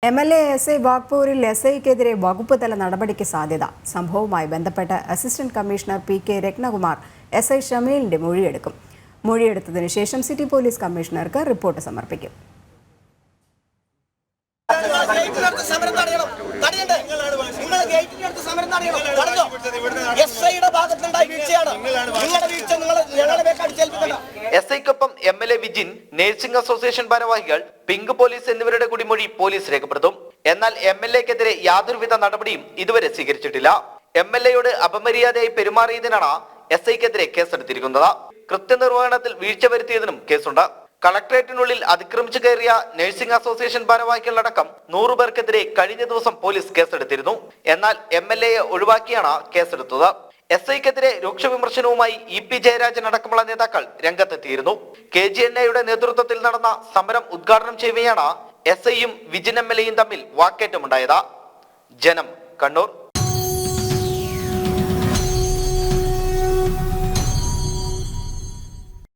MLA SI വാഗ്പൂരിൽ SIക്കെതിരെ വകുപ്പ് തല നടപടിക്ക് സാധ്യത. സംഭവവുമായി ബന്ധപ്പെട്ട് assistant commissioner PK Ratnakumar SI ഷമീലിന്റെ മൊഴിയെടുക്കും. മൊഴിയെടുത്തതിനു ശേഷം സിറ്റി പോലീസ് കമ്മീഷണർക്ക് റിപ്പോർട്ട് സമർപ്പിക്കും. SIക്കൊപ്പം MLA വിജിൻ, നഴ്സിംഗ് അസോസിയേഷൻ ഭാരവാഹികൾ, പിങ്ക് പോലീസ് എന്നിവരുടെ കുടിമൊഴി പോലീസ് രേഖപ്പെടുത്തും. എന്നാൽ MLAക്കെതിരെ യാതൊരുവിധ നടപടിയും ഇതുവരെ സ്വീകരിച്ചിട്ടില്ല. MLAയോട് അപമര്യാദയായി പെരുമാറിയതിനാണ് SIക്കെതിരെ കേസെടുത്തിരിക്കുന്നത്. കൃത്യനിർവഹണത്തിൽ വീഴ്ച വരുത്തിയതിനും കേസുണ്ട്. കളക്ടറേറ്റിനുള്ളിൽ അതിക്രമിച്ചു കയറിയ നഴ്സിംഗ് അസോസിയേഷൻ ഭാരവാഹികളടക്കം 100 പേർക്കെതിരെ കഴിഞ്ഞ ദിവസം പോലീസ് കേസെടുത്തിരുന്നു. എന്നാൽ MLAയെ ഒഴിവാക്കിയാണ് കേസെടുത്തത്. SIക്കെതിരെ രൂക്ഷ വിമർശനവുമായി EP ജയരാജൻ അടക്കമുള്ള നേതാക്കൾ രംഗത്തെത്തിയിരുന്നു. KGNAയുടെ നേതൃത്വത്തിൽ നടന്ന സമരം ഉദ്ഘാടനം ചെയ്യവെയാണ് SIയും വിജിൻ MLAയും തമ്മിൽ വാക്കേറ്റമുണ്ടായത്. ജനം, കണ്ണൂർ.